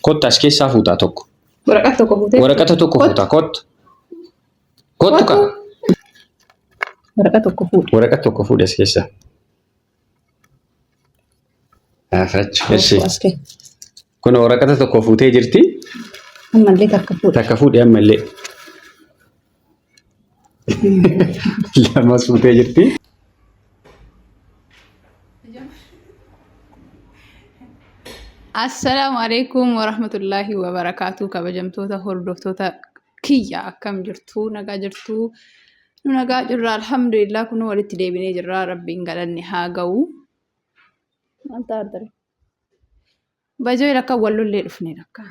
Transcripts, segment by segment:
Kottu as keessaa fuutaa tokko. Waraqata tokko fuutaa kottu. Kottu qaba. Waraqata tokko fuudhe as keessaa. Afachi. Kun waraqata tokko fuutee jirti. Ammallee takka fuudhe ammallee. Lamas fuutee jirti. Assalamu alaikum warahmatullahi wabarakatuh. Kabajamtoota hordoftoota kiyya akkam jirtu nagaa jirtu nu nagaa jirra alhamdulillah kun walitti deebinee jirra rabbiin galanni haa ga'u. Anta ardare bajo ilaka wallollee dhufne lakka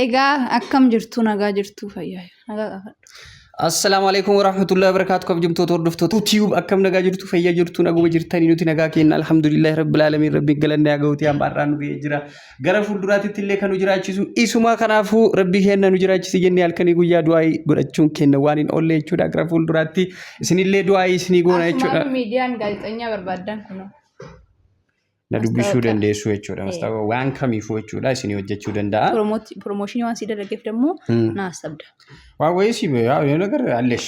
egaa akkam jirtu nagaa jirtu fayyaa nagaa qafadhu. Assalamu alaikum warahmatullahi wabarakatuh. Kabajamtoota hordoftoota YouTube akkam nagaa jirtu fayyaa jirtu naguma jirtanii nuti nagaa kenna alhamdulillah rabbil alamin rabbiin galanni haa ga'uuti ambaarraan nu jira gara fuulduraatti illee kan nu jiraachisu isuma kanaafu rabbi kenna nu jiraachisi jennee halkanii guyyaa du'aa godhachuun kenna waan hin oolle jechuudha gara fuulduraatti isinillee du'aa isinii goona jechuudha. Miidiyaan gaazexeessaa barbaadan kunoo na dubbisuu dandeessu jechuudha mastaawa waan kamiifuu jechuudha isinii hojjechuu danda'a. Promotion waan si dalaggeef demmoo naa sabda. Waa wayisi yaa ነገር አለሽ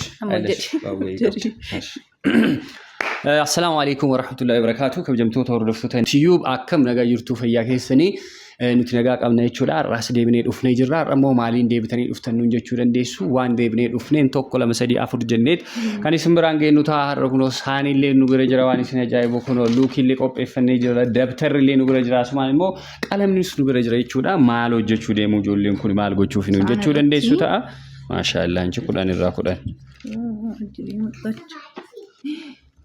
Assalamu alaikum warahmatullahi wabarakatuh. Kabajamtoota hordoftoota YouTube akkam nagaa jirtu fayyaa keessanii nuti nagaa qabna jechuudha. Har'as deebinee dhufnee jirra. Har'ammoo maaliin deebitanii dhuftan nuun jechuu dandeessu. Waan deebinee dhufneen tokko lama sadii afur jenneet kan isin biraan geenyu ta'a har'a kunoo saaniillee nu bira jira waan isin ajaa'ibu kunoo luukiillee qopheeffannee jira dabtarrillee nu bira jira asumaan immoo qalamnis nu bira jira jechuudha. Maal hojjechuu deemu ijoolleen kun maal gochuuf nuun jechuu dandeessu ta'a. Maashaallah anchi kudhan irraa kudhan.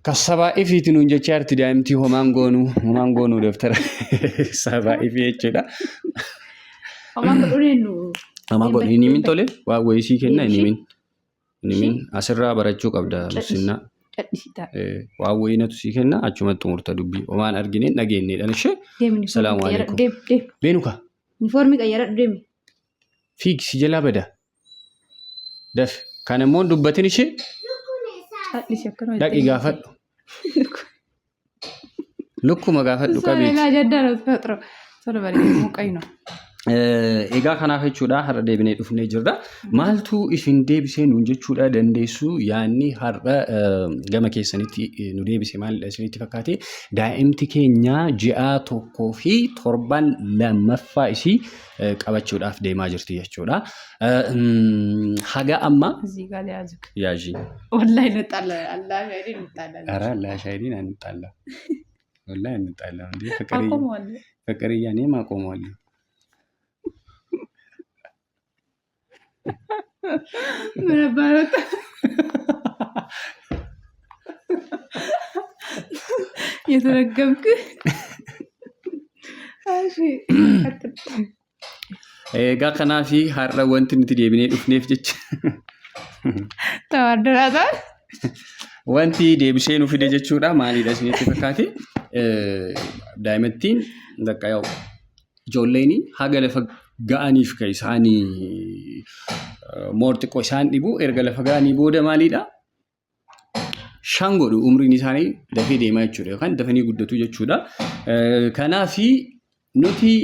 Kasaba ifiitti nuun jechaa jirti daa'imtii homaan goonuu daftara sabaa ifii jechuudha. Homaan godhuun inni min tole waa wayisii kenna inni min asirraa barachuu qabda lusinna. Waa wayinatu sii kenna achumatti murta dubbii homaan argineen dhageenyeedhaan ishee. Salaamu alaikum. Beenuka. Uniformii qayyaradhu deemi. Fiigsi jalaa bada. Daf kan immoo dubbatin ishee dhaqi gaafadhu. Lukkuma gaafadhu qabeeti. Egaa kanaaf jechuudha har'a deebinee dhufnee jirra. Maaltu isin deebisee nuun jechuudha dandeessu yaanni har'a gama keessanitti nu deebise maalidha isinitti fakkaate daa'imti keenya ji'a 1 fi 7 lammaffaa isii qabachuudhaaf deemaa jirti jechuudha. Haga amma yaaji wallahi nutalla Allah shahidin nutalla ara Allah shahidin nutalla wallahi nutalla ndi fakari yani ma qomo wallahi मेरा भारत ये तो रकम के egaa kanaafi har'a wanti nuti deebinee dhufneef jecha tawaddaraata wanti deebisee nu fide jechuudha maalidha isinitti fakkaate daa'imattiin bakka yaa'u ijoolleen haga lafa ga'aniif kan isaanii moorti isaan dhibu erga lafa ga'anii booda maalidha shan godhu umriin isaanii dafee deemaa jechuudha yookaan dafanii guddatu jechuudha. Kanaafi nuti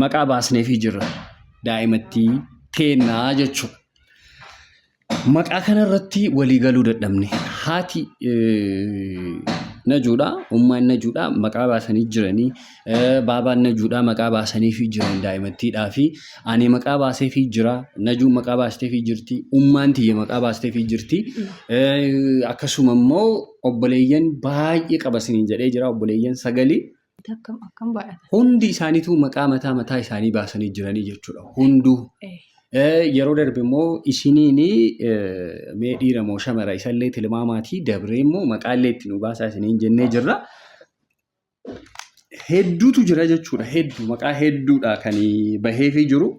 maqaa baasneefii jirra daa'imattii teennaa jechuudha. Maqaa kanarratti walii galuu dadhabne haati najuudha ummaan najuudha maqaa baasanii jiranii baabaan najuudha maqaa baasaniifii jiran daa'imattiidhaa fi ani maqaa baaseefii jira najuun maqaa baasteefii jirti ummaan tiyya maqaa baasteefii jirti akkasuma immoo obboleeyyan baay'ee qabasanii jedhee jira obboleeyyan 9 hundi isaaniitu maqaa mataa isaanii baasanii jiranii jechuudha hunduu. Yeroo darbe immoo isiniini mee dhiira moo shamara isallee tilmaamaatii dabree immoo maqaallee itti nu baasaa isiniin jennee jirra. Hedduutu jira jechuudha hedduu maqaa hedduudha kan baheefii jiru.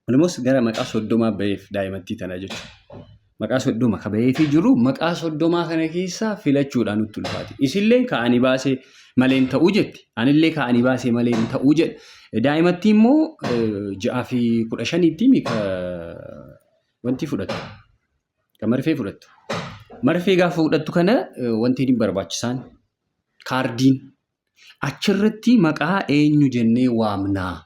Walumaas gara maqaa 30 baheef daa'imattii tana jechuudha. Maqaa 30 ka baheefii jiru maqaa 30 kana keessaa filachuudhaan nutti ulfaate. Isillee ka'anii baasee maleen ta'uu jetti anillee ka'anii baasee maleen ta'uu jedhe. Daa'imatti immoo 6 fi 15tti mika wanti fudhatu. Kan marfee fudhattu. Marfee gaafa fudhattu kana wanti hin barbaachisaan kaardiin achirratti maqaa eenyu jennee waamnaa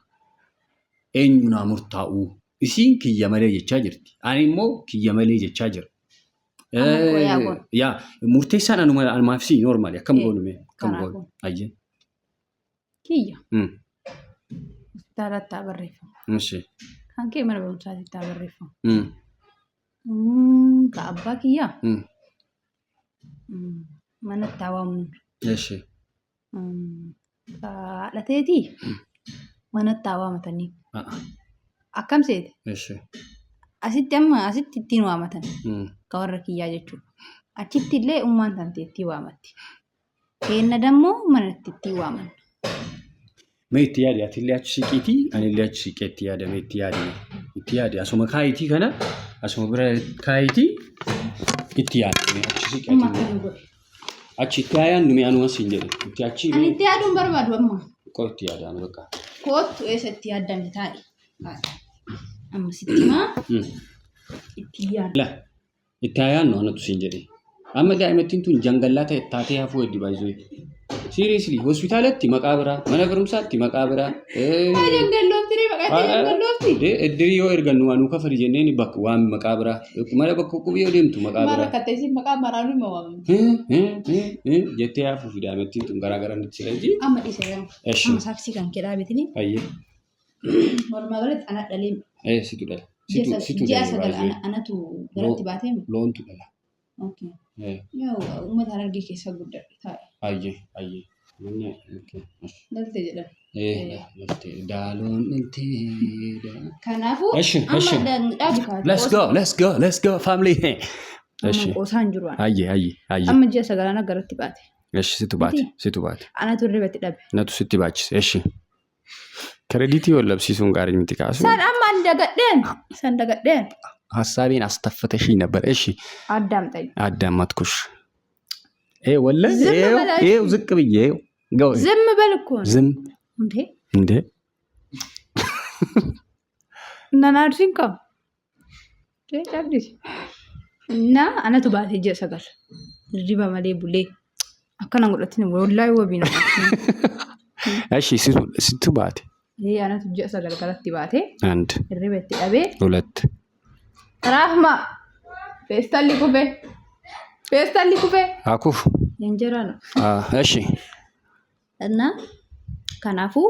eenyu naa murtaa'u isiin kiyya malee jechaa jirti ani immoo kiyya malee jechaa jira. Yaa murteessaan anumaaf si normaali akkam goonume akkam goonu ayyee. Kiyya. Hospitaalatti barreeffamu. Kan kee mana barumsaatti barreeffamu. Ka abbaa kiyyaa. Mana taawwamu. Ka haadhateetii mana taawwamatanii. Akkam seete? Asitti ittiin waamatan. Ka warra kiyyaa jechuudha. Achitti illee ummaan tante ittiin waamatti. Keenna dammoo manatti ittiin waaman. Mee itti yaade atillee achi siqiitii anillee achi siqee itti yaadame itti yaade asuma kaayitii kana asuma bira kaayitii itti yaadame achi siqee achi itti yaadaan nume anuma siin jedhe itti achi. Ani itti yaaduun barbaadu amma. Koo itti yaadame bakka. Kootu eessa itti yaadame taa'e. Amma sitti maa itti yaadu. Itti yaadaan anatu siin jedhe. Amma daa'imattiin tun jangallaa ta'e taatee hafuu heddi baay'isuu. Seriously, hospitaalatti maqaa biraa, mana barumsaatti maqaa biraa. Eddirii yoo ergannu waan nuuf kafali jenneen bakka waan maqaa biraa. Mana bakka qubii yoo deemtu maqaa biraa. Mara katteessi maqaa maraanu ima waamamu. Jettee haafuu fi daa'imattiin tun garaa nutti silaji. Amma dhiisee gamu. Amma saaksii kan kedhaa bitini. Ayyee. Walumaa galatti ana dhalee. Situ dhala. Ji'a sagal anatu garatti baatee. Loontu dhala. Okay. Yoo uummata Harargee keessa guddadhe taa'e. Ayyee. Daltee jedhama. Daaloon dhaltee. Kanaafuu amma dhaabu Let's go family. Qoosaan jiru. Ayyee. Amma ji'a sagalaan garatti baate. Situ baate. Anatu irratti dhabe. Natu sitti baachise. Kreditii wallabsiisuun gaarii miti kaasu. San dagadheen. ሀሳቤን አስተፈተሽኝ ነበር። እሺ አዳምጥኩሽ። ወላሂ ይኸው ዝቅ ብዬ ዝም በል እኮ ዝም እንዴ እና ናርሲንካ እና አነቱ ባቴ ጀሰጋል ሪባ ማሌ ቡሌ አከና ጎለትን ወላሂ ወቢ ነው። እሺ ስቱ ባቴ ይሄ አነቱ ጀሰጋል ጋለቲ ባቴ አንድ ሪበቲ ዳቤ ሁለት Rahma, pestalli kufe. Akuuf. Enjera no. Eshi. Enna kanaafuu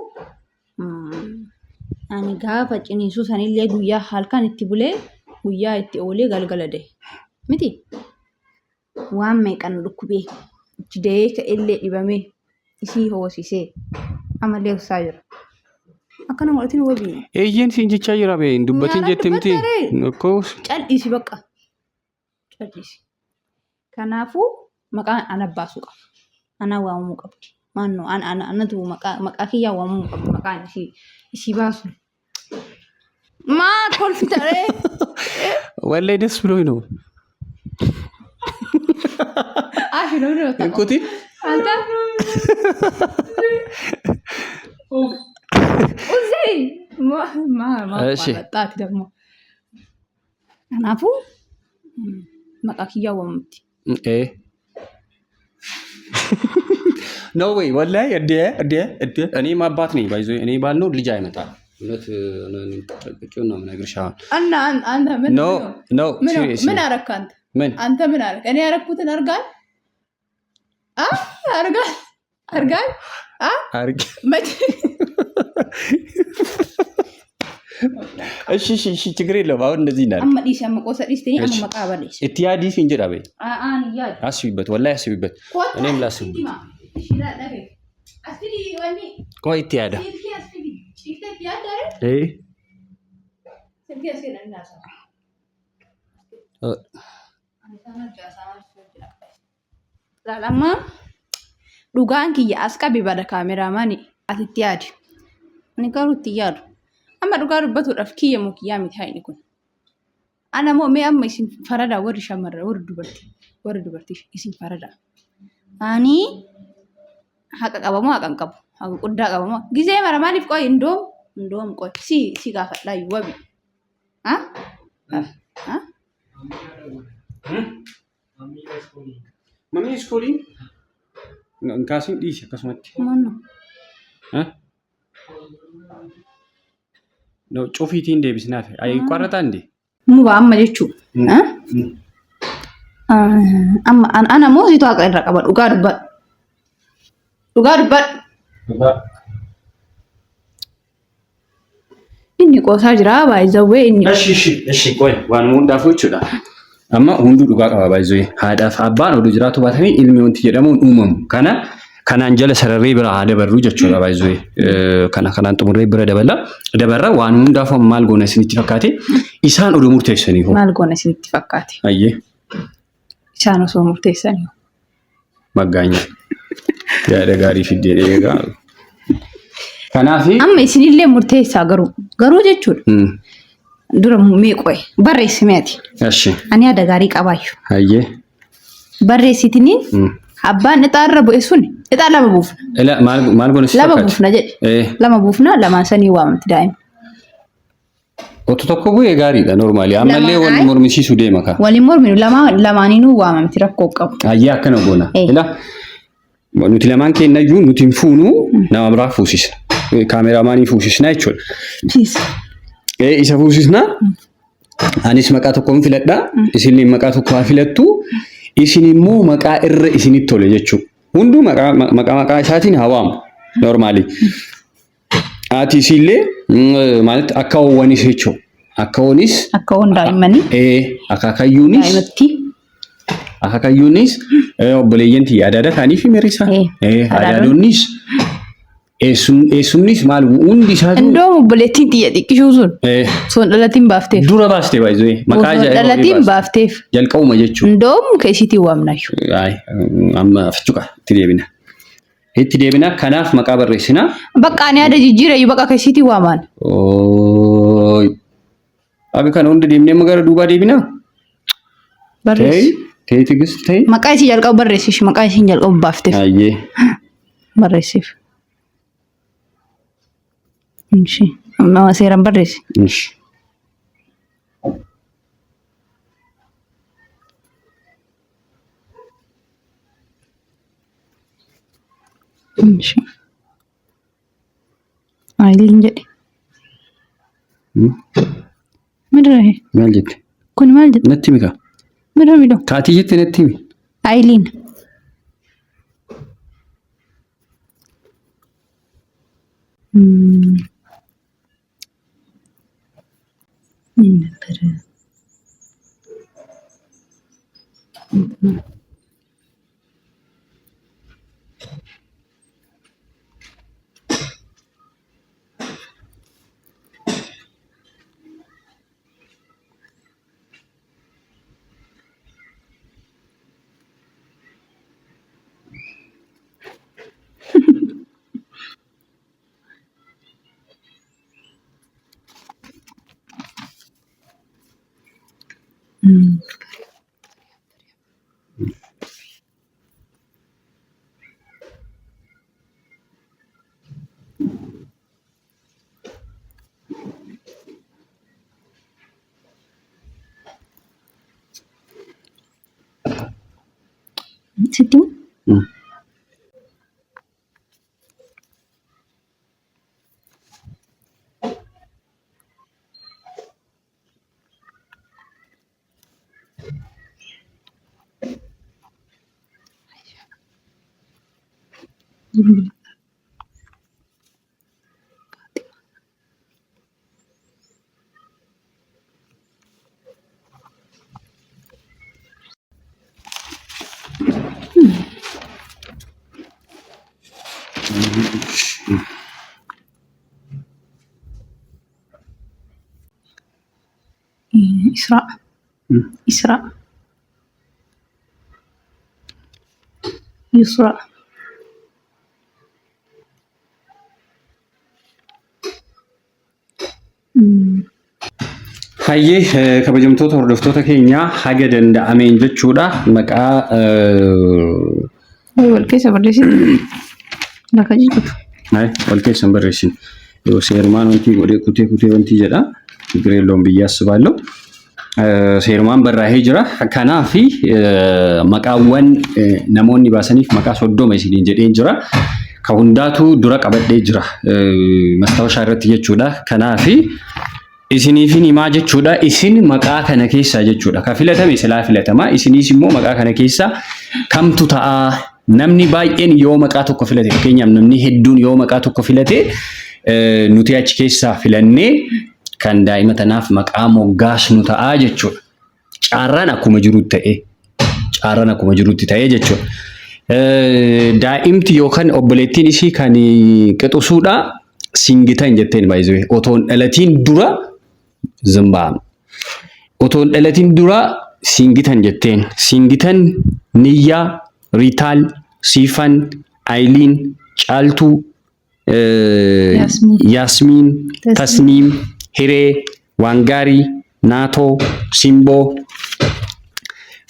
ani gaafa ciniinsuu sanillee guyyaa halkan itti bulee guyyaa itti oolee galgala de. Miti waan meeqan dhukkubee itti deeka illee dhibamee isii hoosisee amallee usaa jira. Akkana godhatiin wabii. Eeyyeen siin jechaa jira bee dubbatiin jetti miti. Cal'isi bakka. Cal'isi. Kanaafuu maqaan ana baasuu qaba. Ana waamuu qabdi. Maannoo anatu maqaa kiyyaa waamuu qabdi. Maqaan isii baasu. Maa kolfitaree. Wallee des ብሎኝ ነው። Ashi ነው ነው። እንኩቲ አንተ Uzay ጣት ደግሞ kanaafuu maqaa kiyyaa waamti. No way wallahi እኔም አባት ነኝ ባይዞ እኔ ባልኖር ልጅ አይመጣም። እውነት ነው የምነግርሽ። እና አንተ ምን አረክ አንተ? አንተ ምን አረክ? እኔ ያረኩትን አርጋል እሺ ችግር የለውም። አሁን እንደዚህ እንዳለ አመዲስ ያመቆሰዲስ ተኝ አመቃበለሽ እትያዲስ እንጀራ በይ ያድ አስቢበት፣ ወላሂ አስቢበት። እኔም ላስብ ቆይ እትያዳ Lama dhugaan kiyya as qabi bada kaameraamaanii asitti yaadi. Ani garuu itti yaadu. Amma dhugaa dubbatuudhaaf kiyya moo kiyyaa miti haini kun. Ana moo mee amma isin faradaa warri shamarra warri dubartii isin faradaa. Ani haqa qabamoo haqan qabu. Haqa guddaa qabamoo. Gizee mara maaliif qoy indoom qoy. Si gaafadhaa wabi. Mommy is calling. Kaasin dhiisi akkasumatti. Manno. No cufiitiin deebisnaaf. Ayi qorrataan dee. Muba amma jechuudha. Amma ana moo situ haqa irra qaba dhugaa dubbadhu. Dhugaa dubbadhu. Inni qoosaa jira baay'ee inni. Eshi qoy waan hundaafuu jechuudha. Amma hunduu dhugaa qaba baay'ee. Haadhaaf abbaan oduu jiraatu baatanii ilmi wanti jedhamuun uumamu. Kanaan jala sararree bira haa dabarru jechuudha baay'ee. Kanaan xumurree bira dabarra waan hundaafuu maal goona isinitti fakkaate isaan oduu murteessanii hoo. Maal goona isinitti fakkaate? Ayyee. Isaan osoo murteessanii. Maggaanya. Yaada gaarii fiddee eegaa. Kanaaf amma isinillee murteessaa garuu jechuudha. Dura meeqoe barreessimeeti. Eshi. Ani yaada gaarii qabaayyu. Ayyee. Barreessitiniin abbaan ixaarra bu'e sun ixaa lama buufna. Maal goona si fakkaate? Lama buufna jedhe. Lama buufna lamaan sanii waamamti daa'ima. Otoo tokko bu'ee gaariidha normaali. Ammallee wal mormisiisuu deema kaa. Waliin morminu lamaaniinuu waamamti rakkoo qabu. Ayyee akkana goona. Nuti lamaan keenya iyyuu nuti hin fuunu nama biraa fuusisna. Kaameraamaanii fuusisna jechuudha. Isa fuusisna. Anis maqaa tokkoon filadha. Isin maqaa tokko haa filattu. Isin immoo maqaa irra isinitti tole jechuudha. Hunduu maqaa isaatiin haa waamu normaali. Ati isillee maalitti akka oowwanis jechuudha. Akka oonis. Akka oon daa'immanii. Akaakayyuunis. Daa'imatti. Akaakayyuunis obboleeyyanti yaadada kaanii fi miriisa. Adaadonnis. Eessumnis maal hundi isaatu. Indoo obboleettiin xiyya xiqqishuu sun. Sun dhalatiin baafteef. Dura baastee baay'ee. Maqaa dhalatiin baafteef. Jalqabuma jechuudha. Indoo keessitii waamnaayu. Amma fichuqa itti deebina. Itti deebina kanaaf maqaa barreessina. Bakka ani yaada jijjiirayyuu bakka keessitii waamaan. Akka kana hunda deemnee gara duubaa deebina. Barreessi. Ta'ee tigist ta'e. Maqaa isii jalqabu barreessishi maqaa isiin jalqabu baafteef. Ayyee. Barreessiif. Inshi. Amma seeraan barreessi. Inshi. Inshi. Aayiliin jedhe. Midirahe. Maal jette? Kun maal jette? Natti mika. Midoo. Kaatii jette natti mi. Aayiliin. Situ? إسراء إسراء يسرى Hayyee kabajamtoota hordoftoota keenyaa haga danda'ameen jechuudha maqaa wal keessa barreessite lafa jiruuf. Wal keessa barreessin yoo seerumaan wanti godhee kutee wanti jedha Tigireelloon biyya asbaallo seerumaan barraa'ee jira. Kanaaf maqaawwan namoonni baasaniif maqaa 30 isiniin jedhee jira. Ka hundaatu dura qabadhee jira. Mastaawashaa irratti jechuudha. Kanaaf isiniifin himaa jechuudha. Isin maqaa kana keessaa jechuudha. Ka filatame silaa filatama. Isiniis immoo maqaa kana keessaa kamtu ta'a? Namni baay'een yoo maqaa tokko filate fakkeenyaaf namni hedduun yoo maqaa tokko filate nuti achi keessaa filannee kan daa'ima tanaaf maqaa moggaasnu ta'a jechuudha. Caarraan akkuma jirutti ta'e. Caarraan akkuma jirutti ta'e jechuudha. Daa'imti yookaan obboleettiin ishii kan qixusuudha singitan jetteen baay'ee otoon dhalatiin dura zimbaam. Otoon dhalatiin dura singitan jetteen. Singitan niyyaa Ritaal, Siifan, Ayiliin, Caaltuu, Yaasmiin, Tasniim, Hiree, Waangaarii, Naatoo, Simboo,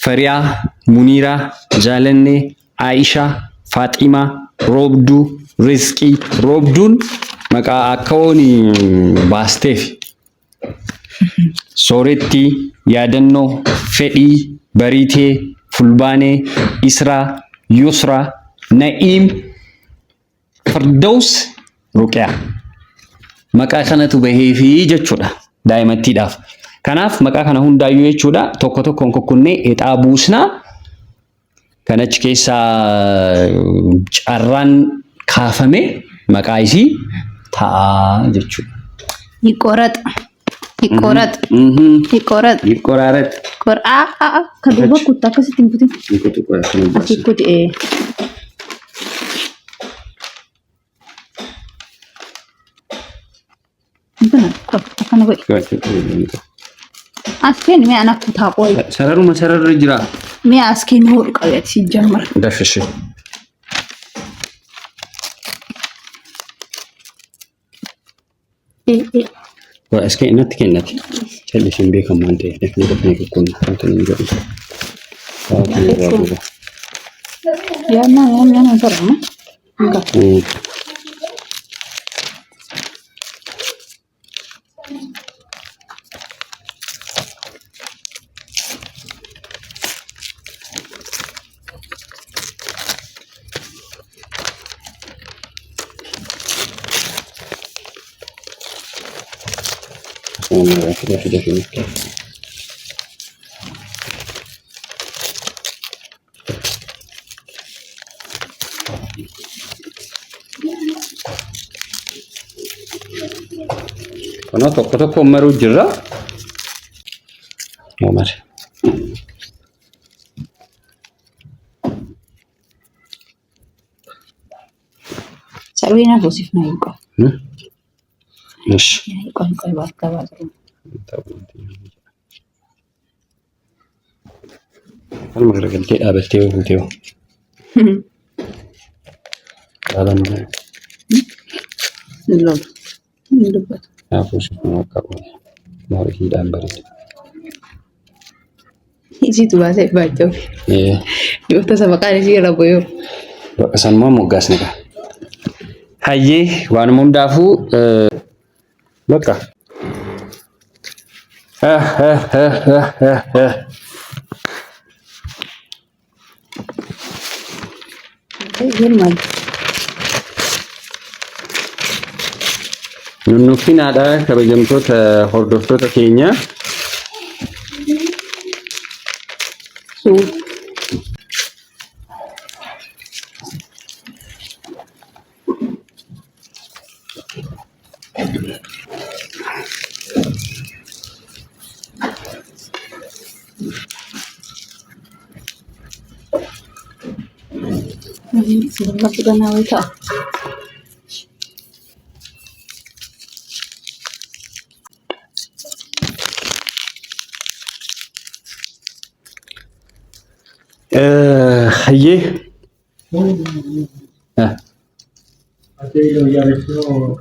Fariyaa, Muniiraa, Jaalannee, Aayishaa, Faaximaa, Roobduu, Rizqii. Roobduun maqaa akkaoon baasteef. Sooretti, Yaadannoo, Fedhii, Bariitee, Fulbaanee, Israa, Yusraa, Na'iim, Firdaus, Ruqiyaa. Maqaa kanatu baheefi jechuudha daa'imattiidhaaf. Kanaaf maqaa kana hundaayyuu jechuudha tokko tokkoon kokkunnee exaa buusnaa. Kan achi keessaa carraan kaafame maqaa isii ta'a jechuudha. Iqoraxa. Iqoraxa. Iqoraxa. Iqoraarat. Kaduuba kuttaa akkasitti hin kutin. Asii kuti akkana godhi. As kenni mee ana kutaa qoyi. Sararuma sararra jira. Mee as kenni hodhu qabeeti si jammara. Dafishe. As kennatti kennati. Callishin beekamaan ta'e dafnee dafnee kun wanta inni jedhu. Yaanna sarama. Kana tokko tokko maruu jirra. Omar. Sarwina Joseph na yuko. Yes. Yuko bakka baatu. Kan magaragaltee dhaabattee ooltee oo. Dhaaban. Lol. Dubbatu. Kanaafuu siifuma akka oole. Maal hidhaan bareeda. Isitu baasee baachuu. Yoo tasa maqaan isii irra bu'ee. Bakka sanuma moggaasni qaba. Hayyee waanuma hundaafuu bakka. Nunnufinaadha kabajamtoota hordoftoota keenya. Sebentar sudah nawita. Hayyee.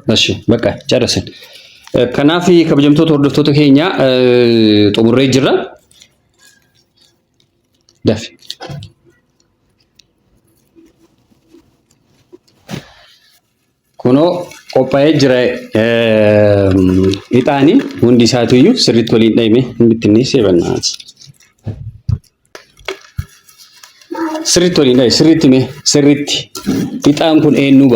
Ashi bakka carasin. Kanaaf kabajamtoota hordoftoota keenya xumurree jirra. Dafi. Kunoo qophaa'ee jira Ixaanii hundi isaatuyyuu sirriitti waliin dhahime hin bittinneessee bannaati. Sirriitti waliin dhahe sirriitti mee sirriitti. Ixaan kun eenyu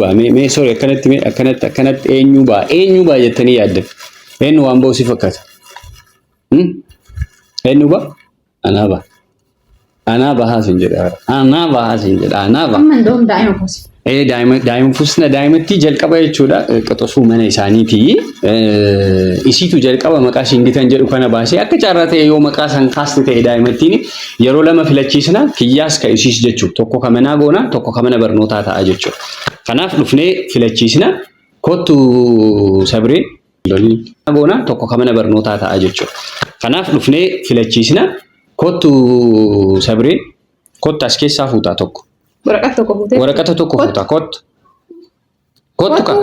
baame mee sorry akkanatti mee akkanatti eenyu baa jettanii yaaddan. Eenyu waan ba'u si fakkaata. Eenyu baa? Anaa baa. Anaa bahaa sin jedha. Amma ndoom daa'ima kuusi. Daa'ima fuusna daa'imatti jalqaba jechuudha qaxosuu mana isaaniiti. Isiitu jalqaba maqaa shingitan jedhu kana baasee akka carraa ta'e yoo maqaa san kaaste ta'e daa'imattiin yeroo lama filachiisna kiyyaas ka isiis jechuudha. Tokko ka manaa goona tokko ka mana barnootaa ta'a jechuudha. Kanaaf dhufnee filachiisna kottu sabree goona tokko ka mana barnootaa ta'a jechuudha. Kanaaf dhufnee filachiisna kottu sabree kotta as keessaa fuutaa tokko. Waraqata tokko fuutaa kottu. Kottu ka.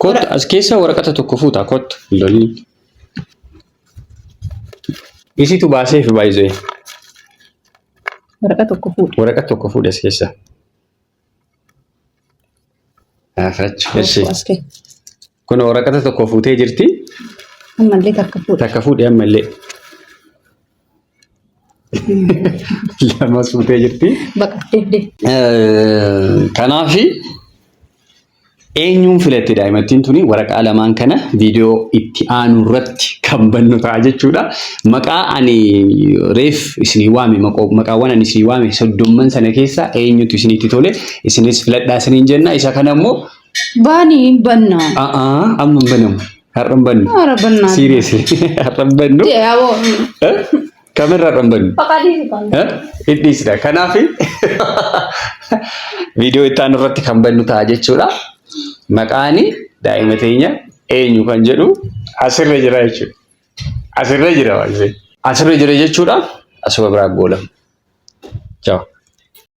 Kottu as keessaa waraqata tokko fuutaa kottu. Lolli. Isitu baasee fi baay'ee. Waraqata tokko fuudhe as keessaa. Afrachi. Kun waraqata tokko fuutee jirti. Ammallee takka fuudhe. Takka fuudhe ammallee. Lama fuutee jirti. Kanaaf eenyuun filatte daa'imattiin tuni waraqaa lamaan kana viidiyoo itti aanu irratti kan bannu ta'a jechuudha. Maqaa ani reef isinii waame maqaawwan ani isinii waame 30 sana keessa eenyutu isinitti tole isinis filadhaa isiniin jenna. Isa kana immoo baanii banna. Amma banamu. Har'an bannu. Seriously. Har'an bannu. Kamerra ramban. Iddiisdha. Kanaaf viidiyoo itti aanu irratti kan bannu ta'a jechuudha. Maqaani daa'ima teenya eenyu kan jedhu asirra jira jechuudha. Asirra jira jechuudha. Asuma biraa goolama. Ciao.